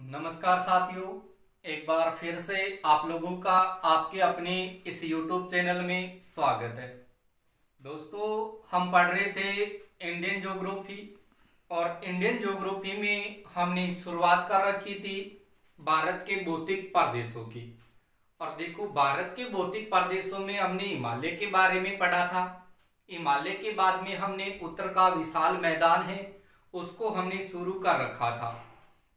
नमस्कार साथियों, एक बार फिर से आप लोगों का आपके अपने इस YouTube चैनल में स्वागत है। दोस्तों, हम पढ़ रहे थे इंडियन ज्योग्राफी और इंडियन ज्योग्राफी में हमने शुरुआत कर रखी थी भारत के भौतिक प्रदेशों की। और देखो, भारत के भौतिक प्रदेशों में हमने हिमालय के बारे में पढ़ा था। हिमालय के बाद में हमने उत्तर का विशाल मैदान है उसको हमने शुरू कर रखा था।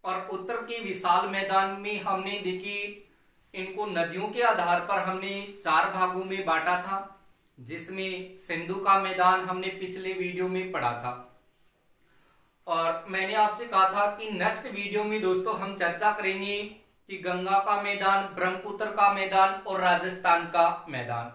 और उत्तर के विशाल मैदान में हमने देखी इनको नदियों के आधार पर हमने 4 भागों में बांटा था, जिसमें सिंधु का मैदान हमने पिछले वीडियो में पढ़ा था। और मैंने आपसे कहा था कि नेक्स्ट वीडियो में दोस्तों हम चर्चा करेंगे कि गंगा का मैदान, ब्रह्मपुत्र का मैदान और राजस्थान का मैदान।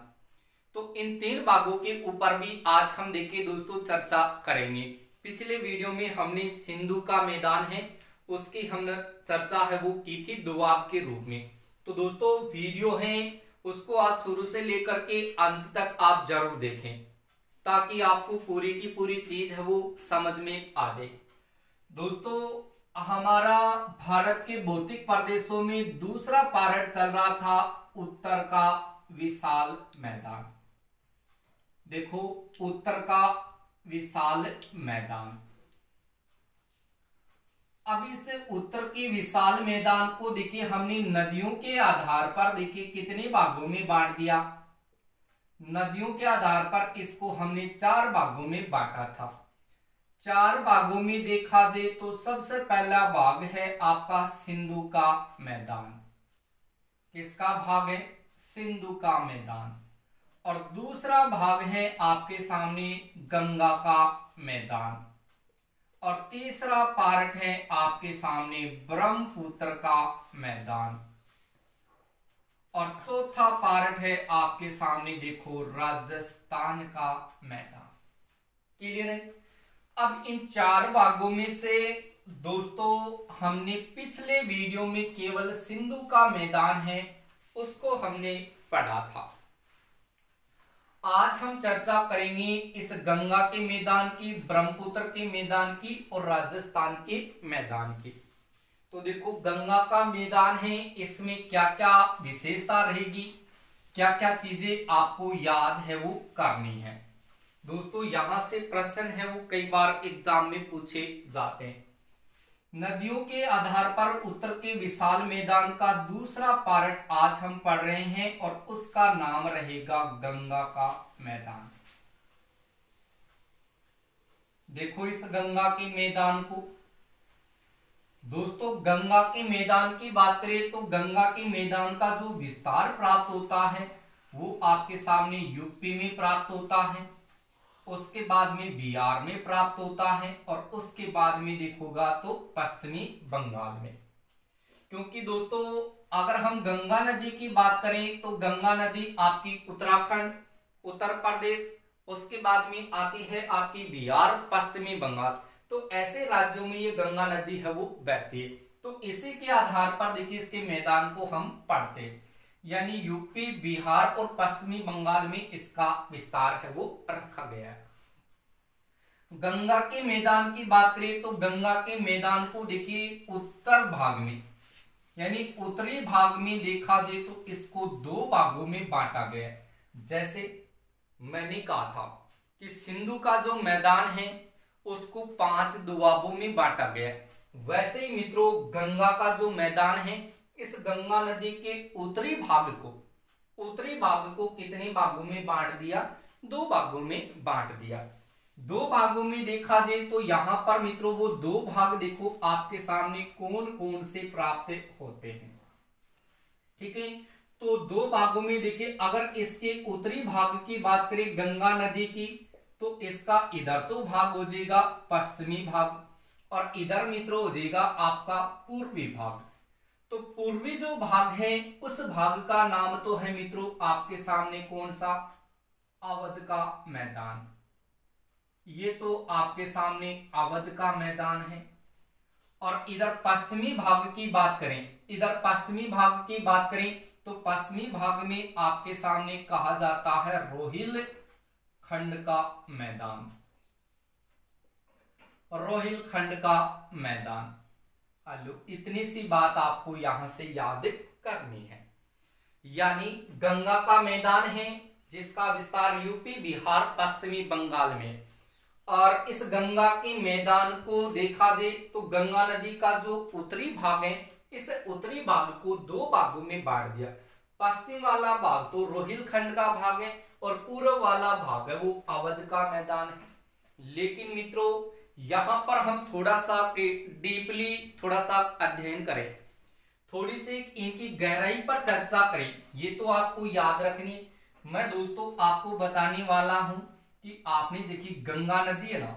तो इन 3 भागों के ऊपर भी आज हम देखिए दोस्तों चर्चा करेंगे। पिछले वीडियो में हमने सिंधु का मैदान है उसकी हमने चर्चा है वो की थी दोआब के रूप में। तो दोस्तों वीडियो है उसको आप शुरू से लेकर के अंत तक आप जरूर देखें ताकि आपको पूरी की पूरी चीज है वो समझ में आ जाए। दोस्तों, हमारा भारत के भौतिक प्रदेशों में दूसरा पार्ट चल रहा था उत्तर का विशाल मैदान। देखो, उत्तर का विशाल मैदान। अब इस उत्तर के विशाल मैदान को देखिए हमने नदियों के आधार पर देखिए कितने भागों में बांट दिया। नदियों के आधार पर इसको हमने 4 भागों में बांटा था। 4 भागों में देखा जाए तो सबसे पहला भाग है आपका सिंधु का मैदान। किसका भाग है? सिंधु का मैदान। और दूसरा भाग है आपके सामने गंगा का मैदान। और तीसरा पार्ट है आपके सामने ब्रह्मपुत्र का मैदान। और चौथा पार्ट है आपके सामने देखो राजस्थान का मैदान। क्लियर है? अब इन 4 भागों में से दोस्तों हमने पिछले वीडियो में केवल सिंधु का मैदान है उसको हमने पढ़ा था। आज हम चर्चा करेंगे इस गंगा के मैदान की, ब्रह्मपुत्र के मैदान की और राजस्थान के मैदान की। तो देखो, गंगा का मैदान है, इसमें क्या क्या विशेषता रहेगी, क्या क्या चीजें आपको याद है वो करनी है। दोस्तों, यहां से प्रश्न है वो कई बार एग्जाम में पूछे जाते हैं। नदियों के आधार पर उत्तर के विशाल मैदान का दूसरा पार्ट आज हम पढ़ रहे हैं और उसका नाम रहेगा गंगा का मैदान। देखो इस गंगा के मैदान को। दोस्तों, गंगा के मैदान की बात करें तो गंगा के मैदान का जो विस्तार प्राप्त होता है वो आपके सामने यूपी में प्राप्त होता है, उसके बाद में बिहार में प्राप्त होता है और उसके बाद में देखोगा तो पश्चिमी बंगाल में। क्योंकि दोस्तों अगर हम गंगा नदी की बात करें तो गंगा नदी आपकी उत्तराखंड, उत्तर प्रदेश, उसके बाद में आती है आपकी बिहार, पश्चिमी बंगाल। तो ऐसे राज्यों में ये गंगा नदी है वो बहती है। तो इसी के आधार पर देखिए इसके मैदान को हम पढ़ते हैं, यानी यूपी, बिहार और पश्चिमी बंगाल में इसका विस्तार है वो रखा गया है। गंगा के मैदान की बात करें तो गंगा के मैदान को देखिए उत्तर भाग में यानी उत्तरी भाग में देखा जाए तो इसको 2 भागों में बांटा गया है। जैसे मैंने कहा था कि सिंधु का जो मैदान है उसको 5 दोआबों में बांटा गया है, वैसे ही मित्रों गंगा का जो मैदान है इस गंगा नदी के उत्तरी भाग को कितने भागों में बांट दिया? 2 भागों में बांट दिया। 2 भागों में देखा जाए तो यहां पर मित्रों वो 2 भाग देखो आपके सामने कौन कौन से प्राप्त होते हैं। ठीक है, तो 2 भागों में देखिए अगर इसके उत्तरी भाग की बात करें गंगा नदी की तो इसका इधर तो भाग हो जाएगा पश्चिमी भाग और इधर मित्रों हो जाएगा आपका पूर्वी भाग। तो पूर्वी जो भाग है उस भाग का नाम तो है मित्रों आपके सामने कौन सा? अवध का मैदान। ये तो आपके सामने अवध का मैदान है। और इधर पश्चिमी भाग की बात करें, तो पश्चिमी भाग में आपके सामने कहा जाता है रोहिलखंड का मैदान। हेलो, इतनी सी बात आपको यहां से याद करनी है। यानी गंगा का मैदान है जिसका विस्तार यूपी, बिहार, पश्चिमी बंगाल में। और इस गंगा के मैदान को देखा जाए तो गंगा नदी का जो उत्तरी भाग है, इस उत्तरी भाग को दो भागों में बांट दिया। पश्चिम वाला भाग तो रोहिलखंड का भाग है और पूर्व वाला भाग है वो अवध का मैदान है। लेकिन मित्रों, यहां पर हम थोड़ा सा डीपली थोड़ा सा अध्ययन करें, थोड़ी सी इनकी गहराई पर चर्चा करें, ये तो आपको याद रखनी है। मैं दोस्तों आपको बताने वाला हूं कि आपने देखी गंगा नदी है ना,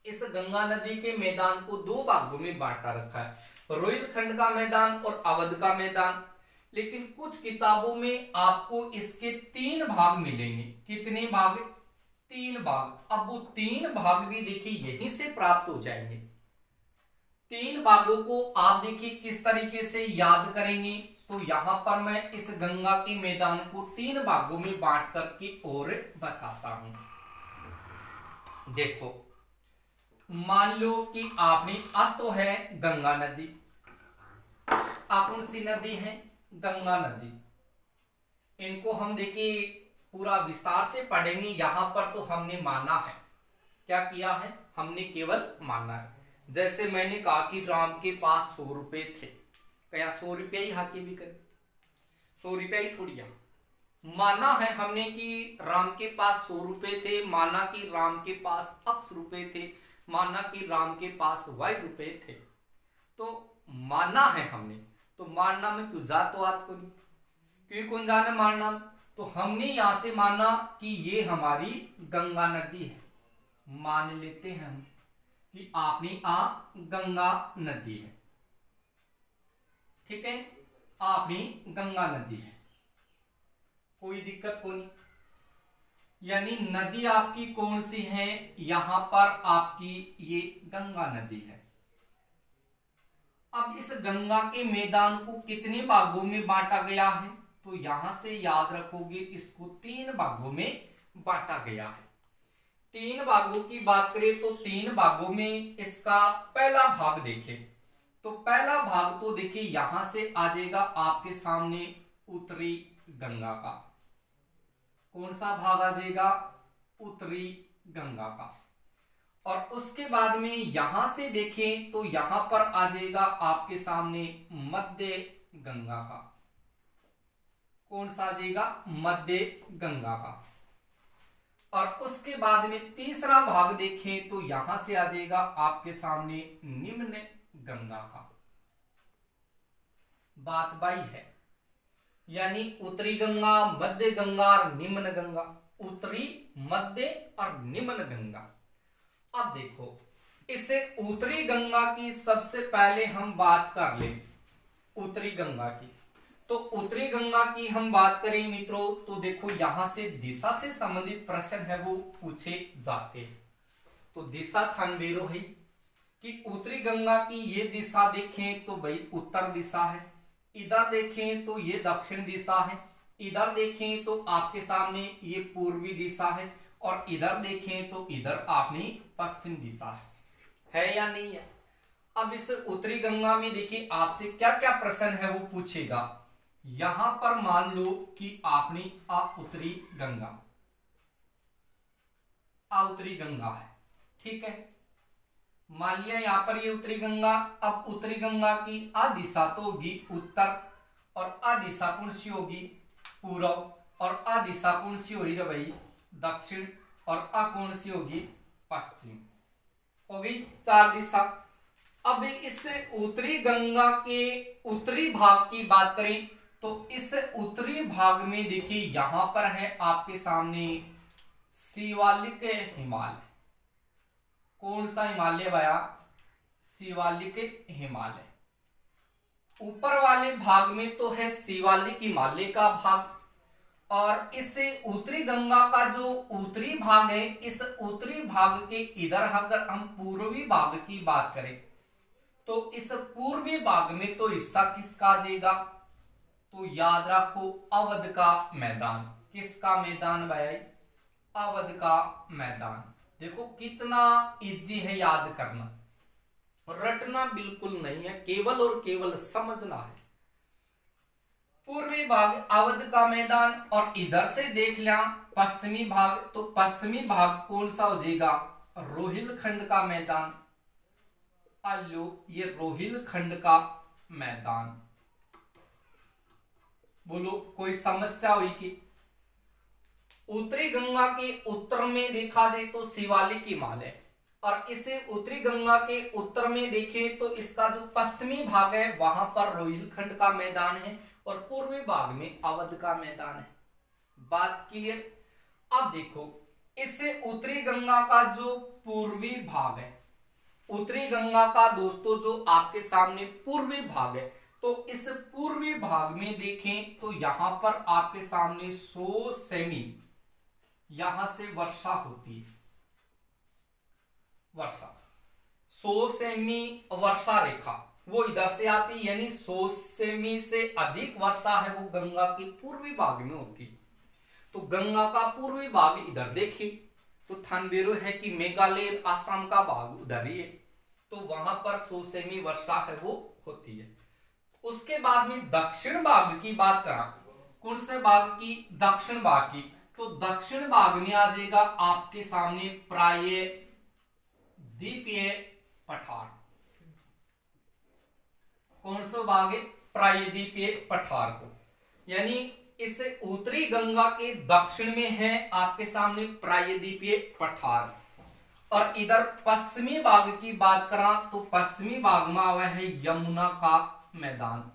इस गंगा नदी के मैदान को दो भागों में बांटा रखा है, रोहिलखंड का मैदान और अवध का मैदान। लेकिन कुछ किताबों में आपको इसके 3 भाग मिलेंगे। कितने भाग? 3 भाग। अब वो 3 भाग भी देखिए यहीं से प्राप्त हो जाएंगे। 3 भागों को आप देखिए किस तरीके से याद करेंगे। तो यहां पर मैं इस गंगा के मैदान को 3 भागों में बांट करके और बताता हूं। देखो, मान लो कि आपने अब तो है गंगा नदी, कौन सी नदी है? गंगा नदी। इनको हम देखिए पूरा विस्तार से पढ़ेंगे। यहां पर तो हमने माना है, क्या किया है? हमने केवल माना है। जैसे मैंने कहा कि राम के पास 100 रुपए थे, क्या 100 रुपया ही हाके भी करे? 100 रुपया ही थोड़ी आ। माना है हमने कि राम के पास 100 रुपए थे, माना कि राम के पास X रुपए थे, माना कि राम के पास Y रुपए थे। तो माना है हमने, तो मानना में क्यों जातवाद को नहीं, क्यों कौन जाने मानना। तो हमने यहां से माना कि ये हमारी गंगा नदी है, मान लेते हैं हम कि आपने गंगा नदी है, ठीक है, आपने गंगा नदी है, कोई दिक्कत को नहीं। यानी नदी आपकी कौन सी है? यहां पर आपकी ये गंगा नदी है। अब इस गंगा के मैदान को कितने भागों में बांटा गया है? तो यहां से याद रखोगे, इसको 3 भागों में बांटा गया है। 3 भागों की बात करें तो 3 भागों में इसका पहला भाग देखें तो पहला भाग तो देखिए यहां से आ जाएगा आपके सामने उत्तरी गंगा का। कौन सा भाग आ जाएगा? उत्तरी गंगा का। और उसके बाद में यहां से देखें तो यहां पर आ जाएगा आपके सामने मध्य गंगा का। कौन सा आ जाएगा? मध्य गंगा का। और उसके बाद में तीसरा भाग देखें तो यहां से आ जाएगा आपके सामने निम्न गंगा का। बात बाई है, यानी उत्तरी गंगा, मध्य गंगा और निम्न गंगा। उत्तरी, मध्य और निम्न गंगा। अब देखो, इससे उत्तरी गंगा की सबसे पहले हम बात कर ले, उत्तरी गंगा की। तो उत्तरी गंगा की हम बात करें मित्रों, तो देखो यहां से दिशा से संबंधित प्रश्न है वो पूछे जाते हैं। तो दिशा थानबेरो है कि उत्तरी गंगा की ये दिशा देखें तो भाई उत्तर दिशा है, इधर देखें तो ये दक्षिण दिशा है, इधर देखें तो आपके सामने ये पूर्वी दिशा है, और इधर देखें तो इधर आपने पश्चिम दिशा है या नहीं है। अब इस उत्तरी गंगा में देखिए आपसे क्या क्या प्रश्न है वो पूछेगा। यहां पर मान लो कि आपने उत्तरी गंगा, उत्तरी गंगा है, ठीक है, मान लिया यहां पर ये उत्तरी गंगा। अब उत्तरी गंगा की दिशा तो होगी उत्तर, और दिशा कौन सी होगी? पूर्व, और दिशा कौन सी होगी भाई? दक्षिण, और कौन सी होगी? पश्चिम। हो गई 4 दिशा। अब इस उत्तरी गंगा के उत्तरी भाग की बात करें तो इस उत्तरी भाग में देखिए यहां पर है आपके सामने शिवालिक हिमालय। कौन सा हिमालय भैया? शिवालिक हिमालय। ऊपर वाले भाग में तो है शिवालिक हिमालय का भाग, और इस उत्तरी गंगा का जो उत्तरी भाग है, इस उत्तरी भाग के इधर अगर हम पूर्वी भाग की बात करें तो इस पूर्वी भाग में तो हिस्सा किसका आ जाएगा? तो याद रखो अवध का मैदान। किसका मैदान भाई? अवध का मैदान। देखो कितना इजी है याद करना। रटना बिल्कुल नहीं है, केवल और केवल समझना है। पूर्वी भाग अवध का मैदान, और इधर से देख लिया पश्चिमी भाग, तो पश्चिमी भाग कौन सा हो जाएगा, रोहिलखंड का मैदान। आलो ये रोहिलखंड का मैदान। बोलो कोई समस्या हुई कि उत्तरी गंगा के उत्तर में देखा जाए तो शिवालिक हिमालय, और इसे उत्तरी गंगा के उत्तर में देखें तो इसका जो पश्चिमी भाग है वहां पर रोहिलखंड का मैदान है, और पूर्वी भाग में अवध का मैदान है। बात क्लियर। अब देखो इससे उत्तरी गंगा का जो पूर्वी भाग है, उत्तरी गंगा का दोस्तों जो आपके सामने पूर्वी भाग है, तो इस पूर्वी भाग में देखें तो यहां पर आपके सामने 100 सेमी यहां से वर्षा होती है। वर्षा 100 सेमी वर्षा रेखा वो इधर से आती, यानी 100 सेमी से अधिक वर्षा है वो गंगा के पूर्वी भाग में होती। तो गंगा का पूर्वी भाग इधर देखिए तो थानबेरो है कि मेघालय आसाम का भाग उधर ही है, तो वहां पर 100 सेमी वर्षा है वो होती है। उसके बाद में दक्षिण भाग की बात करा, कौन से भाग की, दक्षिण भाग की, तो दक्षिण भाग में आ जाएगा आपके सामने प्रायद्वीपीय पठार। कौन सा भाग है, प्रायद्वीपीय पठार को, यानी इस उत्तरी गंगा के दक्षिण में है आपके सामने प्रायद्वीपीय पठार। और इधर पश्चिमी भाग की बात करा तो पश्चिमी भाग में आवा है यमुना का मैदान,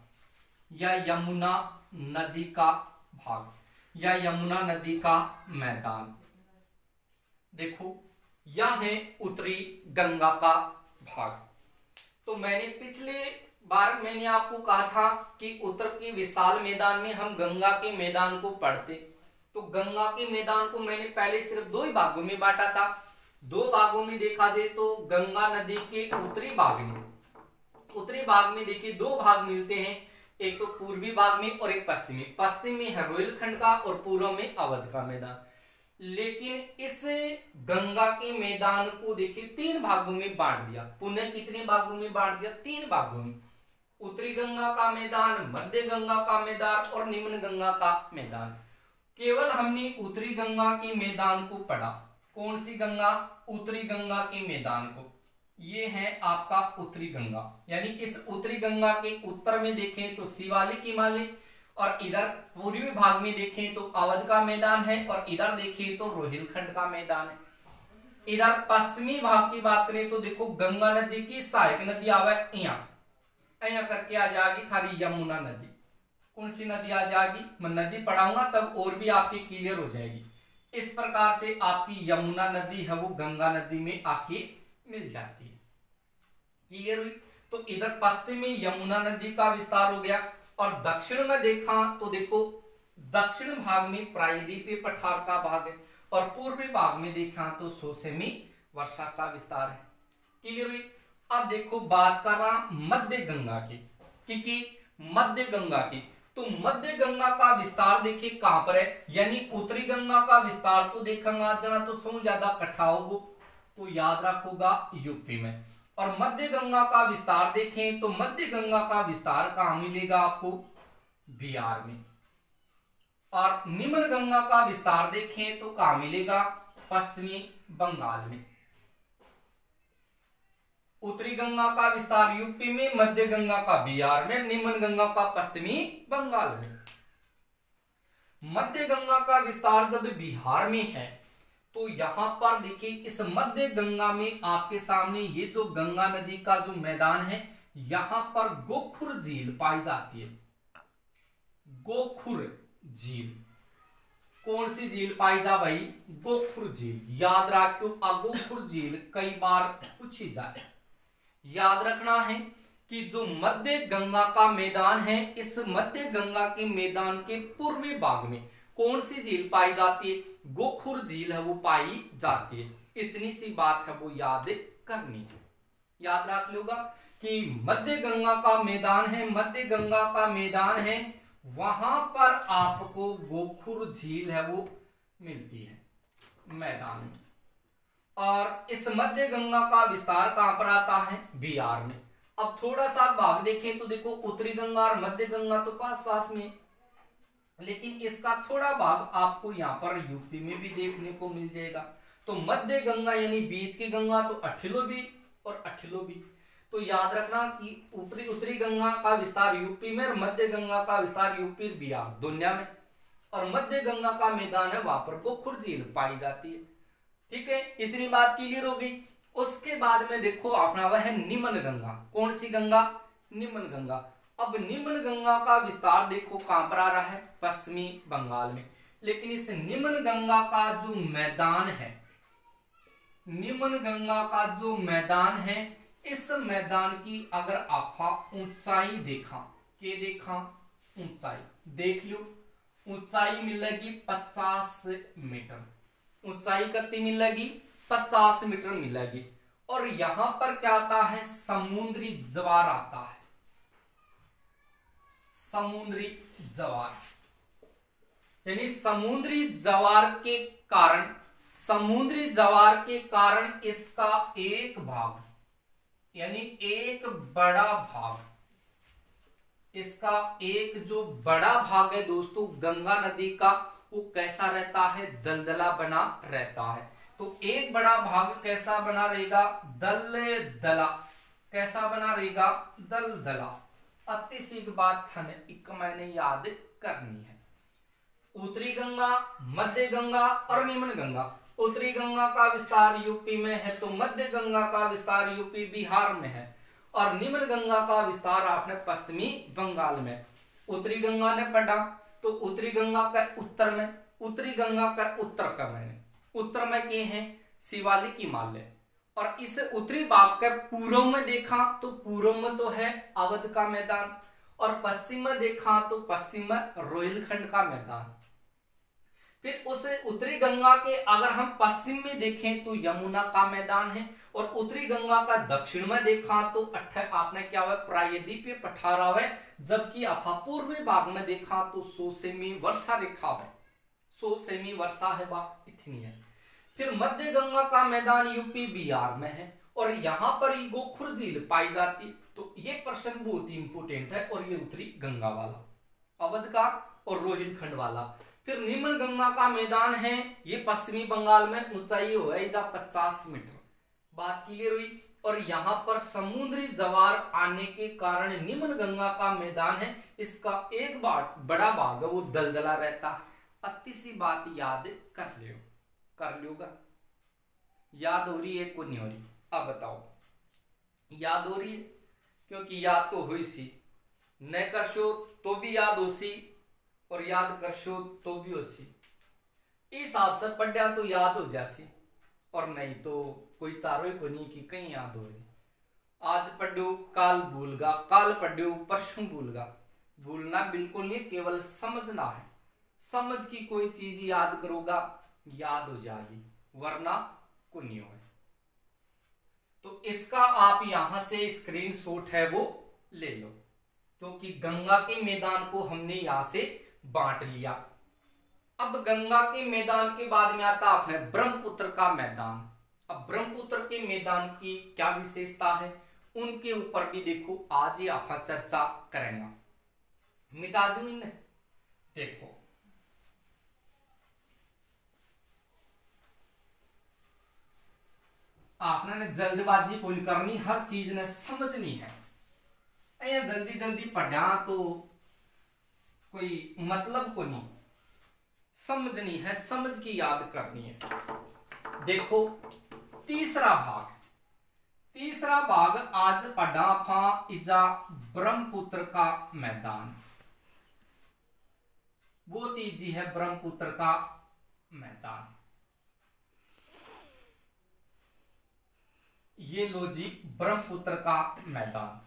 या यमुना नदी का भाग, या यमुना नदी का मैदान। देखो यह है उत्तरी गंगा का भाग। तो मैंने पिछले बार मैंने आपको कहा था कि उत्तर के विशाल मैदान में हम गंगा के मैदान को पढ़ते, तो गंगा के मैदान को मैंने पहले सिर्फ 2 ही भागों में बांटा था। 2 भागों में देखा जाए तो गंगा नदी के उत्तरी भाग में देखिए 2 भाग मिलते हैं, एक तो पूर्वी भाग में और एक पश्चिमी। पश्चिम में है रोहिलखंड का और पूर्व में अवध का मैदान। लेकिन इस गंगा के मैदान को देखिए 3 भागों में बांट दिया। पुनः कितने भागों में बांट दिया, 3 भागों में। उत्तरी गंगा का मैदान, मध्य गंगा का मैदान और निम्न गंगा का मैदान। केवल हमने उत्तरी गंगा के मैदान को पढ़ा। कौन सी गंगा, उत्तरी गंगा के मैदान को। ये है आपका उत्तरी गंगा, यानी इस उत्तरी गंगा के उत्तर में देखें तो शिवालिक हिमालय, और इधर पूर्वी भाग में देखें तो अवध का मैदान है, और इधर देखें तो रोहिलखंड का मैदान है। इधर पश्चिमी भाग की बात करें तो देखो गंगा नदी की सहायक नदी आवे यहाँ करके आ जाएगी थारी यमुना नदी। कौन सी नदी आ जाएगी, मैं नदी पढ़ाऊंगा तब और भी आपकी क्लियर हो जाएगी। इस प्रकार से आपकी यमुना नदी है वो गंगा नदी में आके मिल जाती है। क्लियर हुई। तो इधर पश्चिम में यमुना नदी का विस्तार हो गया, और दक्षिण में देखा तो देखो दक्षिण भाग में प्रायद्वीपीय पठार का भाग है, और पूर्वी भाग में देखा तो 100 सेमी वर्षा का विस्तार है। क्लियर हुई। अब देखो बात कर रहा मध्य गंगा की, क्योंकि मध्य गंगा की, तो मध्य गंगा का विस्तार देखिए कहां पर है, यानी उत्तरी गंगा का विस्तार तो देखेंगे जना तो सौ ज्यादा कट्ठा होगा, तो याद रखोगा यूपी में। और मध्य गंगा का विस्तार देखें तो मध्य गंगा का विस्तार कहां मिलेगा आपको, बिहार में। और निम्न गंगा का विस्तार देखें तो कहां मिलेगा, पश्चिमी बंगाल में। उत्तरी गंगा का विस्तार यूपी में, मध्य गंगा का बिहार में, निम्न गंगा का पश्चिमी बंगाल में। मध्य गंगा का विस्तार जब बिहार में है तो यहां पर देखिए इस मध्य गंगा में आपके सामने ये जो गंगा नदी का जो मैदान है, यहां पर गोखुर झील पाई जाती है। गोखुर झील, कौन सी झील पाई जा भाई, गोखुर झील। याद रखो गोखुर झील कई बार पूछी जाए। याद रखना है कि जो मध्य गंगा का मैदान है, इस मध्य गंगा के मैदान के पूर्वी भाग में कौन सी झील पाई जाती है, गोखुर झील है वो पाई जाती है। इतनी सी बात है वो याद करनी है। याद रख लोगा कि मध्य गंगा का मैदान है, मध्य गंगा का मैदान है, वहां पर आपको गोखुर झील है वो मिलती है मैदान में। और इस मध्य गंगा का विस्तार कहां पर आता है, बिहार में। अब थोड़ा सा भाग देखें तो देखो उत्तरी गंगा और मध्य गंगा तो पास पास में, लेकिन इसका थोड़ा भाग आपको यहाँ पर यूपी में भी देखने को मिल जाएगा। तो मध्य गंगा यानी बीच की गंगा तो अठिलोबी और अठिलोबी। तो याद रखना कि उत्तरी गंगा का विस्तार यूपी में और मध्य गंगा का विस्तार यूपी बिहार दोनों में, और मध्य गंगा का मैदान है वहां पर गोखुर झील पाई जाती है। ठीक है, इतनी बात क्लियर हो गई। उसके बाद में देखो अपना वह है निम्न गंगा। कौन सी गंगा, निम्न गंगा। अब निम्न गंगा का विस्तार देखो कहां पर आ रहा है, पश्चिमी बंगाल में। लेकिन इस निम्न गंगा का जो मैदान है, निम्न गंगा का जो मैदान है, इस मैदान की अगर आप ऊंचाई देखा, के देखा ऊंचाई देख लो, ऊंचाई मिलेगी 50 मीटर। ऊंचाई कितनी मिलेगी, 50 मीटर मिलेगी। और यहां पर क्या आता है, समुद्री ज्वार आता है, समुद्री ज्वार। यानी समुद्री ज्वार के कारण, समुद्री ज्वार के कारण इसका एक भाग यानी एक बड़ा भाग, इसका एक जो बड़ा भाग है दोस्तों गंगा नदी का, वो कैसा रहता है, दलदला बना रहता है। तो एक बड़ा भाग कैसा बना रहेगा, दलदला। कैसा बना रहेगा, दलदला। अति सी बात था एक मैंने याद करनी है। उत्तरी गंगा, मध्य गंगा और निम्न गंगा। उत्तरी गंगा का विस्तार यूपी में है, तो मध्य गंगा का विस्तार यूपी बिहार में है, और निम्न गंगा का विस्तार आपने पश्चिमी बंगाल में। उत्तरी गंगा ने पढ़ा तो उत्तरी गंगा का उत्तर में, उत्तरी गंगा का उत्तर का मैंने उत्तर में के हैं शिवालिक हिमालय, और इस उत्तरी भाग के पूर्व में देखा तो पूर्व में तो है अवध का मैदान, और पश्चिम में देखा तो पश्चिम में रोहिलखंड का मैदान। फिर उस उत्तरी गंगा के अगर हम पश्चिम में देखें तो यमुना का मैदान है, और उत्तरी गंगा का दक्षिण में देखा तो आपने क्या हुआ, प्रायद्वीपीय पठार है, जबकि पूर्वी भाग में देखा तो 100 सेमी वर्षा रेखा है, 100 सेमी वर्षा है बात इतनी है। फिर मध्य गंगा का मैदान यूपी बिहार में है, और यहाँ पर ही गोखुर झील पाई जाती है। तो ये प्रश्न बहुत ही इंपोर्टेंट है, और ये उत्तरी गंगा वाला, अवध का और रोहिलखंड वाला। फिर निम्न गंगा का मैदान है, ये पश्चिमी बंगाल में, ऊंचाई है 50 मीटर। बात क्लियर हुई। और यहाँ पर समुद्री ज्वार आने के कारण निम्न गंगा का मैदान है, इसका एक बड़ा भाग वो दलदला रहता है। अति सी बात याद कर लोगा। याद हो रही है को नहीं हो रही, अब बताओ। याद हो रही है, क्योंकि याद तो हुई सी, न करशो तो भी याद हो सी, और याद करशो तो भी हो सी। इस हिसाब से पढ़ा तो याद हो जासी, और नहीं तो कोई चारों को नहीं कि कहीं याद हो रही। आज पढ़ो काल भूलगा, काल पढ़ो परसों भूलगा। भूलना बिल्कुल नहीं, केवल समझना है। समझ की कोई चीज याद करोगा याद हो जाएगी, वरना को नहीं होगा। तो इसका आप यहां से स्क्रीनशॉट है वो ले लो, क्योंकि गंगा के मैदान को हमने यहां से बांट लिया। अब गंगा के मैदान के बाद में आता आपने ब्रह्मपुत्र का मैदान। अब ब्रह्मपुत्र के मैदान की क्या विशेषता है, उनके ऊपर भी देखो आज ही आप चर्चा करेंगे। मिटा दूं इन्हें, देखो आपने जल्दबाजी कोई करनी, हर चीज ने समझनी है। या जल्दी जल्दी पढ़ा तो कोई मतलब को नहीं, समझनी है, समझ की याद करनी है। देखो तीसरा भाग आज पढ़ा था इजा ब्रह्मपुत्र का मैदान। बहुत ईजी है ब्रह्मपुत्र का मैदान। ये लो जी ब्रह्मपुत्र का मैदान,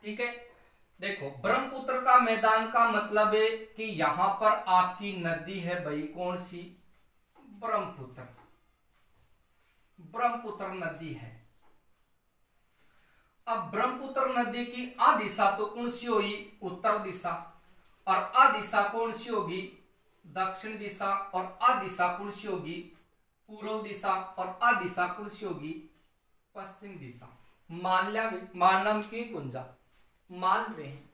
ठीक है। देखो ब्रह्मपुत्र का मैदान का मतलब है कि यहां पर आपकी नदी है भाई, कौन सी, ब्रह्मपुत्र। ब्रह्मपुत्र नदी है। अब ब्रह्मपुत्र नदी की आ दिशा तो कौन सी होगी, उत्तर दिशा, और आ दिशा कौन सी होगी, दक्षिण दिशा, और आ दिशा कौन सी होगी, पूर्व दिशा और आ दिशा कौन सी होगी, पश्चिम दिशा। मानना क्यों कुंजा मान रहे हैं।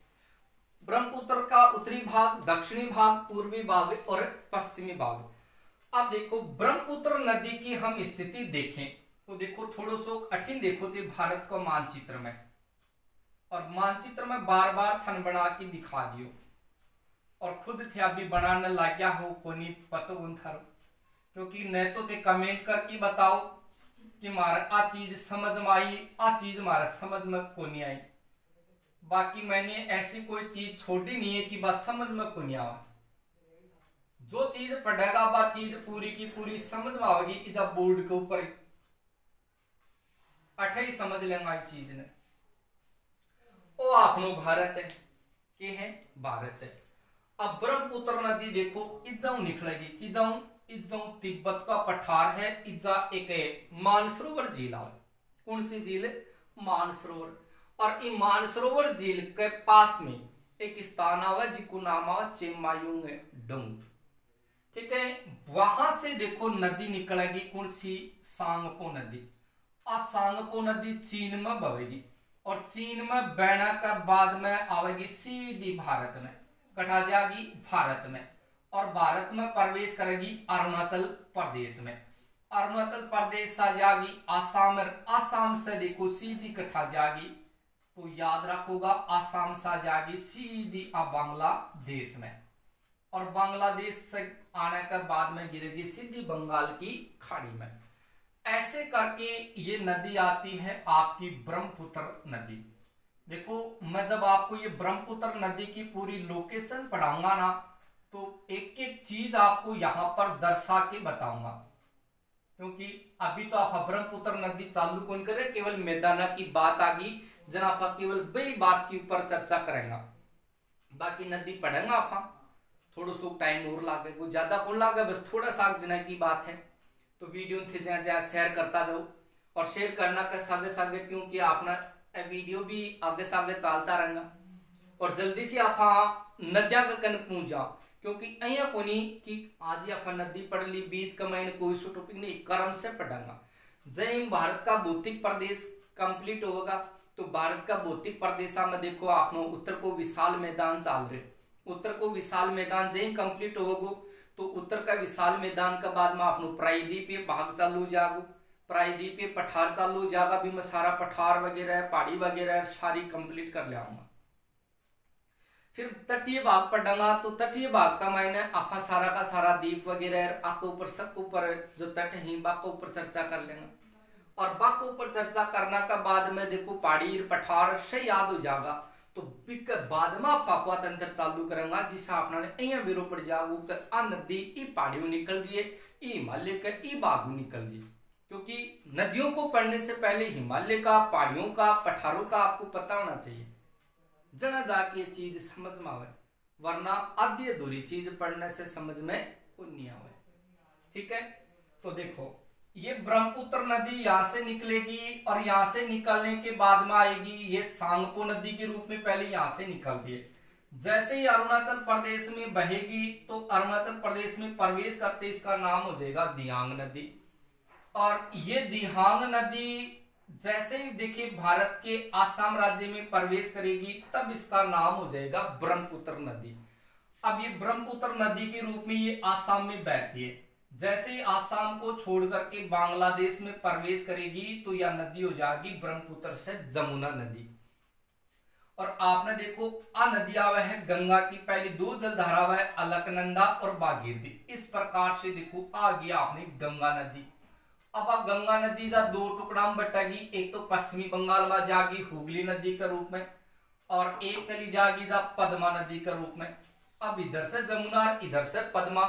ब्रह्मपुत्र का उत्तरी भाग, दक्षिणी भाग, पूर्वी भाग और पश्चिमी भाग। अब देखो ब्रह्मपुत्र नदी की हम स्थिति देखें तो देखो थोड़ा सो कठिन देखो थे भारत को मानचित्र में, और मानचित्र में बार बार थन बना के दिखा दियो और खुद थे अभी बनाने लग गया हो को नहीं पता उन थारो, क्योंकि न तो थे कमेंट करके बताओ कि मारा आ चीज समझ में आई, आ चीज मारा समझ में को नहीं आई। बाकी मैंने ऐसी कोई चीज छोड़ी नहीं है कि बस समझ में को नहीं आवा। जो चीज पढ़ेगा वह चीज पूरी की पूरी समझ में आवेगी। जब बोर्ड के ऊपर अठे ही समझ लेंगे इस चीज ने। ओ आपनो भारत है के है, भारत है। अब ब्रह्मपुत्र नदी देखो इजाऊ निकलेगी कि जाऊं इजाऊ तिब्बत का पठार है। इजा एक मानसरोवर झील है। कौन सी झील है, मानसरोवर। और इन मानसरोवर झील के पास में एक स्थान आवा जिसको नाम आवा चेमायुंग डोंग, ठीक है। वहां से देखो नदी निकलेगी कौन सी, सांगपो नदी। और सांगपो नदी चीन में बहेगी और चीन में बहना के बाद में आवेगी सीधी भारत में, कटा जाएगी भारत में, और भारत में प्रवेश करेगी अरुणाचल प्रदेश में। अरुणाचल प्रदेश से जाएगी आसाम, आसाम से देखो सीधी कटा जाएगी तो याद रखोगा आसाम से जाएगी सीधी बांग्लादेश में, और बांग्लादेश से आने के बाद में गिरेगी सीधी बंगाल की खाड़ी में। ऐसे करके ये नदी आती है आपकी ब्रह्मपुत्र नदी। देखो मैं जब आपको ये ब्रह्मपुत्र नदी की पूरी लोकेशन पढ़ाऊंगा ना तो एक एक चीज आपको यहाँ पर दर्शा के बताऊंगा, क्योंकि अभी तो आप ब्रह्मपुत्र नदी चालू कौन करे, केवल मैदाना की बात आ गई जना आप केवल वही बात के ऊपर चर्चा करेंगे। बाकी नदी पढ़ेंगे आप थोड़ा सो टाइम और लागे, कोई ज्यादा कौन लागे, बस थोड़ा सा दिन की बात है। तो वीडियो थे जहाँ जहाँ शेयर करता जाओ, और शेयर करना के सागे सागे क्योंकि आपने वीडियो भी आगे सागे चलता रहेगा। और जल्दी से आप नदिया का कन पहुंच जाओ, क्योंकि अहिया को नहीं कि आज ही आप नदी पढ़ ली बीच का मैंने कोई सो टॉपिक नहीं, क्रम से पढ़ाऊंगा। जय भारत का भौतिक प्रदेश कंप्लीट होगा तो भारत का भौतिक प्रदेश में देखो आप उत्तर को विशाल मैदान चल रहे, उत्तर को विशाल मैदान जय कंप्लीट होगा तो उत्तर का विशाल मैदान के बाद में आप प्रायद्वीपीय भाग चालू जागो, प्रायद्वीपीय पठार चालू हो जाएगा। भी मैं सारा पठार वगैरह पहाड़ी वगैरह सारी कंप्लीट कर लियाऊंगा। फिर तटीय भाग पढ़ूंगा तो तटीय भाग का मैंने आपका सारा का सारा द्वीप वगैरह आपके ऊपर सबके ऊपर जो तट है बाग के ऊपर चर्चा कर लेंगे। और बाग के ऊपर चर्चा करने का बाद में देखो पहाड़ी पठार से याद हो जाएगा तो बाद में फाकुआ तंत्र चालू करेंगे जिससे आपने अहिया बिरो पड़ जाओ कि आ नदी ई पहाड़ियों निकल रही है, ई हिमालय का ई बागू निकल रही है। क्योंकि नदियों को पढ़ने से पहले हिमालय का, पहाड़ियों का, पठारों का आपको पता होना चाहिए, जना जाके चीज समझ में आवे, वरना आधी अधूरी चीज पढ़ने से समझ में को नहीं आवे। ठीक है, तो देखो ये ब्रह्मपुत्र नदी यहाँ से निकलेगी और यहाँ से निकलने के बाद में आएगी ये सांगपो नदी के रूप में, पहले यहाँ से निकलती है। जैसे ही अरुणाचल प्रदेश में बहेगी तो अरुणाचल प्रदेश में प्रवेश करते इसका नाम हो जाएगा दियांग नदी। और ये दिहांग नदी जैसे ही देखिए भारत के आसाम राज्य में प्रवेश करेगी तब इसका नाम हो जाएगा ब्रह्मपुत्र नदी। अब ये ब्रह्मपुत्र नदी के रूप में ये आसाम में बहती है। जैसे ही आसाम को छोड़ करके बांग्लादेश में प्रवेश करेगी तो यह नदी हो जाएगी ब्रह्मपुत्र से जमुना नदी। और आपने देखो आ नदी आवा है गंगा की पहली दो जलधारा है अलकनंदा और भागीरथी। इस प्रकार से देखो आ गया आपने गंगा नदी। अब आप गंगा नदी जा दो टुकड़ा में बटेगी, एक तो पश्चिमी बंगाल में जाएगी हुगली नदी के रूप में और एक चली जाएगी जा पद्मा नदी के रूप में। अब इधर से जमुना और इधर से पद्मा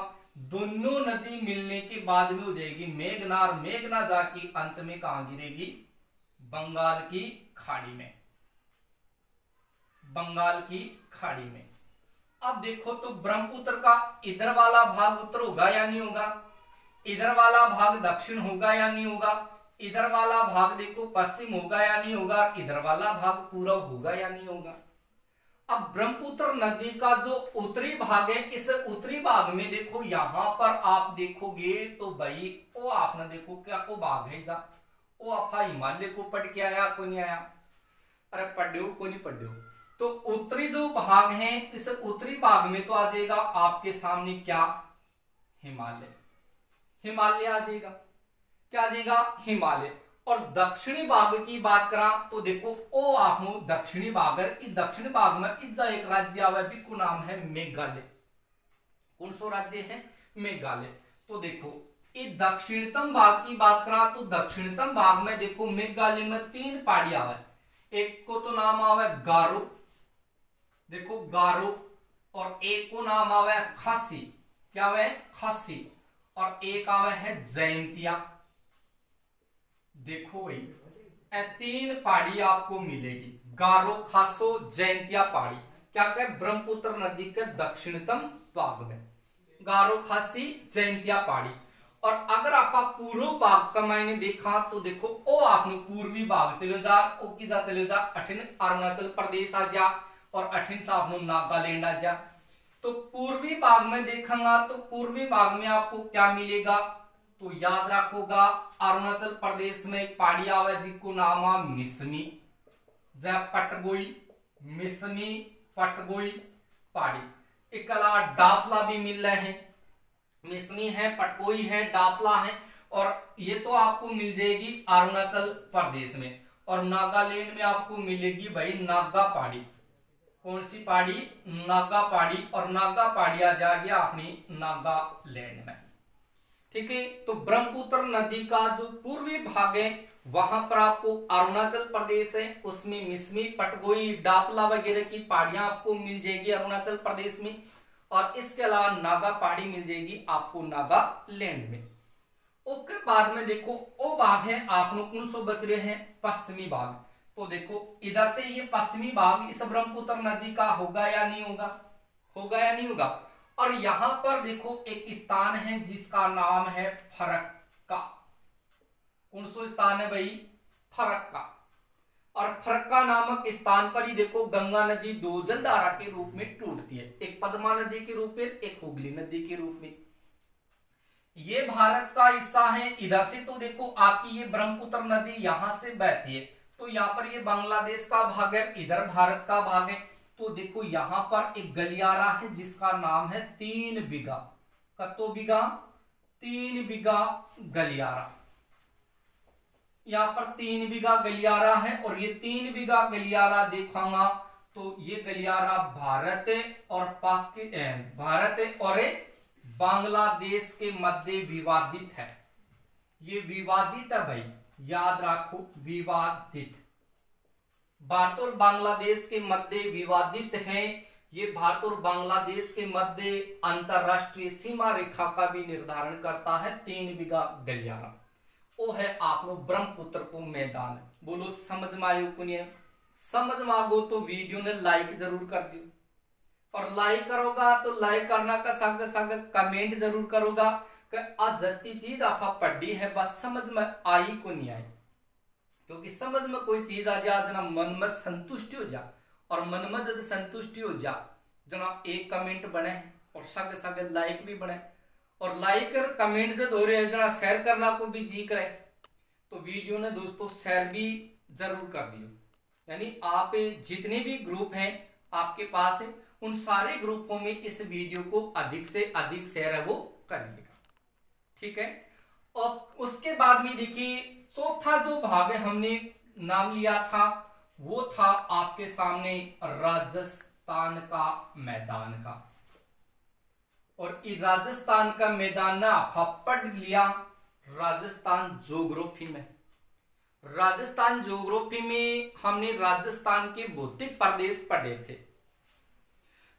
दोनों नदी मिलने के बाद में हो जाएगी मेघना, और मेघना जाके अंत में कहां गिरेगी, बंगाल की खाड़ी में, बंगाल की खाड़ी में। अब देखो तो ब्रह्मपुत्र का इधर वाला भाग उत्तर होगा या नहीं होगा, इधर वाला भाग दक्षिण होगा या नहीं होगा, इधर वाला भाग देखो पश्चिम होगा या नहीं होगा, इधर वाला भाग पूर्व होगा या नहीं होगा। अब ब्रह्मपुत्र नदी का जो उत्तरी भाग है, इस उत्तरी भाग में देखो यहां पर आप देखोगे तो भाई वो आपने देखो क्या को भाग है जा वो आपा हिमालय को पढ़ के आया को नहीं आया, अरे पढ़ो को नहीं पढ़ो। तो उत्तरी जो भाग है, इस उत्तरी भाग में तो आ जाएगा आपके सामने क्या, हिमालय, हिमालय आ जाएगा, क्या आ जाएगा, हिमालय। और दक्षिणी भाग की बात करा तो देखो ओ आप दक्षिणी भाग है, इस दक्षिणी भाग में इजा एक राज्य आवे भी को नाम है मेघालय। कौन सा राज्य है, मेघालय। तो देखो इस दक्षिणतम भाग की बात करा तो दक्षिणतम भाग में देखो मेघालय में 3 पहाड़ी आवे, एक को तो नाम आवे गारो, देखो गारो, और एक को नाम आवे खासी, क्या आवे, खासी, और एक आवे है जयंतिया। देखो भाई 3 पहाड़ी आपको मिलेगी, गारो, खासो, जयंतिया पहाड़ी, क्या कहे, ब्रह्मपुत्र नदी के दक्षिणतम भाग में गारो, खासी, जयंतिया पहाड़ी। और अगर आप पूर्व भाग का मायने देखा तो देखो ओ आपने पूर्वी भाग चले जा, ओ की जा चले जा, अठिन अरुणाचल प्रदेश आ जा, और अठिन से आपने नागालैंड आ जा। तो पूर्वी भाग में देखेंगा तो पूर्वी भाग में आपको क्या मिलेगा, तो याद रखोगा अरुणाचल प्रदेश में एक पहाड़ी आवे जिसको नाम है मिसमी, जहां पटगोई, मिसमी, पटगोई पहाड़ी। एक अलावा डाफला भी मिल रहे हैं, मिसमी है, पटगोई है, डाफला है, और ये तो आपको मिल जाएगी अरुणाचल प्रदेश में। और नागालैंड में आपको मिलेगी भाई नागा पहाड़ी। कौन सी पहाड़ी, नागा पहाड़ी, और नागा पहाड़ी आ जाएगी अपनी नागालैंड में, ठीक है। तो ब्रह्मपुत्र नदी का जो पूर्वी भाग है वहां पर आपको अरुणाचल प्रदेश है, उसमें मिसमी, पटगोई, डापला वगैरह की पहाड़ियां आपको मिल जाएगी अरुणाचल प्रदेश में, और इसके अलावा नागा पहाड़ी मिल जाएगी आपको नागालैंड में। उसके बाद में देखो वो भाग है आप लोग कौन सो बच रहे हैं, पश्चिमी भाग। तो देखो इधर से ये पश्चिमी भाग इस ब्रह्मपुत्र नदी का होगा या नहीं होगा, होगा या नहीं होगा। और यहां पर देखो एक स्थान है जिसका नाम है फरक्का। कौन सा स्थान है भाई, फरक्का। और फरक्का नामक स्थान पर ही देखो गंगा नदी 2 जलधारा के रूप में टूटती है, एक पद्मा नदी के रूप में, एक हुगली नदी के रूप में। ये भारत का हिस्सा है। इधर से तो देखो आपकी ये ब्रह्मपुत्र नदी यहां से बहती है, तो यहाँ पर ये बांग्लादेश का भाग है, इधर भारत का भाग है। तो देखो यहां पर एक गलियारा है जिसका नाम है 3 बीघा, कतो बीघा, 3 बीघा गलियारा। यहाँ पर 3 बीघा गलियारा है, और ये 3 बीघा गलियारा देखांगा तो ये गलियारा भारत और भारत और बांग्लादेश के मध्य विवादित है। ये विवादित है भाई, याद रखो, विवादित। भारत और बांग्लादेश के मध्य विवादित है। ये भारत और बांग्लादेश के मध्य अंतरराष्ट्रीय सीमा रेखा का भी निर्धारण करता है। 3 बीघा गलियारा वो है आप लोग ब्रह्मपुत्र को मैदान। बोलो समझ में आयो को नहीं, समझ में आ गो तो वीडियो ने लाइक जरूर कर दियो, और लाइक करोगा तो लाइक करना का संग संग कमेंट जरूर करोगा कि आज जत्ती चीज आप पढ़ी है बस समझ में आई को नहीं आई। क्योंकि समझ में कोई चीज आ जा जना मन में संतुष्टि हो जा, और मन में जब संतुष्टि हो जा जना एक कमेंट बने और सग सग लाइक भी बने, और लाइक और कमेंट जब हो रहे हैं जना शेयर करना को भी जी करे, तो वीडियो ने दोस्तों शेयर भी जरूर कर दियो। यानी आप जितने भी ग्रुप हैं आपके पास है, उन सारे ग्रुपों में इस वीडियो को अधिक से अधिक शेयर है वो करिएगा, ठीक है। और उसके बाद में देखिए चौथा जो भाग हमने नाम लिया था वो था आपके सामने राजस्थान का मैदान का। और इस राजस्थान का मैदान ना पढ़ लिया राजस्थान ज्योग्राफी में। राजस्थान ज्योग्राफी में हमने राजस्थान के भौतिक प्रदेश पढ़े थे।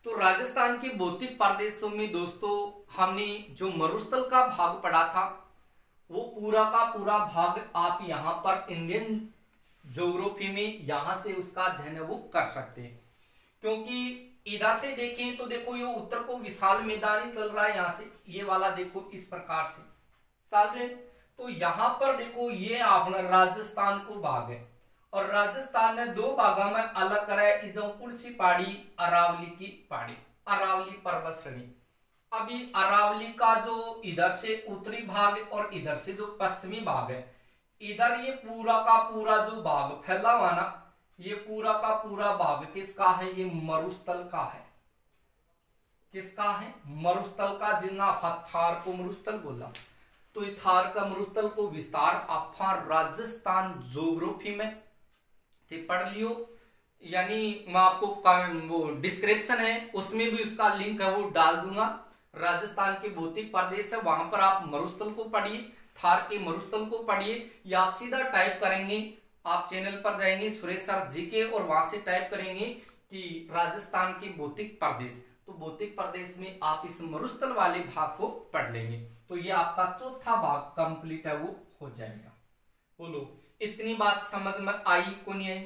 तो राजस्थान के भौतिक प्रदेशों में दोस्तों हमने जो मरुस्थल का भाग पढ़ा था वो पूरा का पूरा भाग आप यहाँ पर इंडियन ज्योग्राफी में यहाँ से उसका अध्ययन वो कर सकते हैं। क्योंकि इधर से देखें तो देखो ये उत्तर को विशाल मैदान ही चल रहा है, यहाँ से ये वाला देखो इस प्रकार से चल रहे। तो यहाँ पर देखो ये आपने राजस्थान को भाग है, और राजस्थान ने दो भागों में अलग करे, इजो कुलसी पहाड़ी, अरावली की पहाड़ी, अरावली पर्वत श्रेणी। अभी अरावली का जो इधर से उत्तरी भाग और इधर से जो पश्चिमी भाग है, इधर ये पूरा का पूरा जो भाग फैला हुआ ना, ये पूरा का पूरा भाग किसका है? ये मरुस्थल का है। किसका है? मरुस्थल का। जिन्ना थार को मरुस्थल बोला, तो ये थार का मरुस्थल को विस्तार आप राजस्थान ज्योग्राफी में पढ़ लियो, यानी मैं आपको वो डिस्क्रिप्शन है उसमें भी उसका लिंक है वो डाल दूंगा। राजस्थान के भौतिक प्रदेश है, वहां पर आप मरुस्थल को पढ़िए, थार के मरुस्थल को पढ़िए, या आप सीधा टाइप करेंगे, आप चैनल पर जाएंगे सुरेश सर जीके और वहां से टाइप करेंगे कि राजस्थान के भौतिक प्रदेश, तो भौतिक प्रदेश में आप इस मरुस्थल वाले भाग को पढ़ लेंगे, तो ये आपका चौथा भाग कंप्लीट है वो हो जाएगा। बोलो इतनी बात समझ में आई को नहीं आई?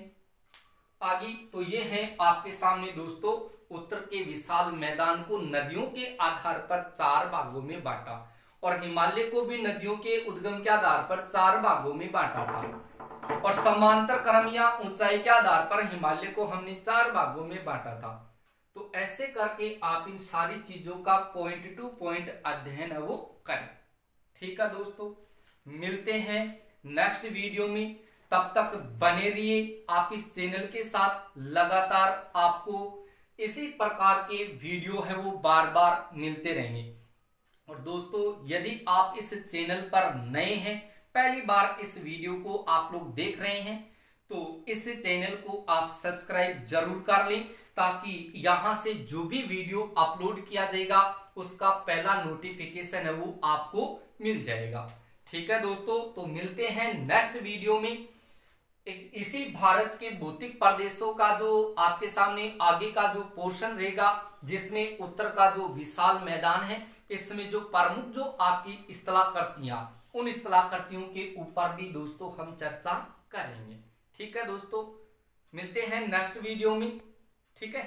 आगे तो ये है आपके सामने दोस्तों, उत्तर के विशाल मैदान को नदियों के आधार पर 4 भागों में बांटा, और हिमालय को भी नदियों के उद्गम के आधार पर 4 भागों में बांटा था, और समांतर क्रम या ऊंचाई के आधार पर हिमालय को हमने 4 भागों में बांटा था। तो ऐसे करके आप इन सारी चीजों का पॉइंट टू पॉइंट अध्ययन है वो करें। ठीक है दोस्तों, मिलते हैं नेक्स्ट वीडियो में, तब तक बने रहिए आप इस चैनल के साथ, लगातार आपको इसी प्रकार के वीडियो है वो बार बार मिलते रहेंगे। और दोस्तों यदि आप इस चैनल पर नए हैं, पहली बार इस वीडियो को आप लोग देख रहे हैं, तो इस चैनल को आप सब्सक्राइब जरूर कर लें, ताकि यहां से जो भी वीडियो अपलोड किया जाएगा उसका पहला नोटिफिकेशन है वो आपको मिल जाएगा। ठीक है दोस्तों, तो मिलते हैं नेक्स्ट वीडियो में। इसी भारत के भौतिक प्रदेशों का जो आपके सामने आगे का जो पोर्शन रहेगा, जिसमें उत्तर का जो विशाल मैदान है, इसमें जो प्रमुख जो आपकी स्थलाकृतियां, उन स्थलाकृतियों के ऊपर भी दोस्तों हम चर्चा करेंगे। ठीक है दोस्तों, मिलते हैं नेक्स्ट वीडियो में। ठीक है।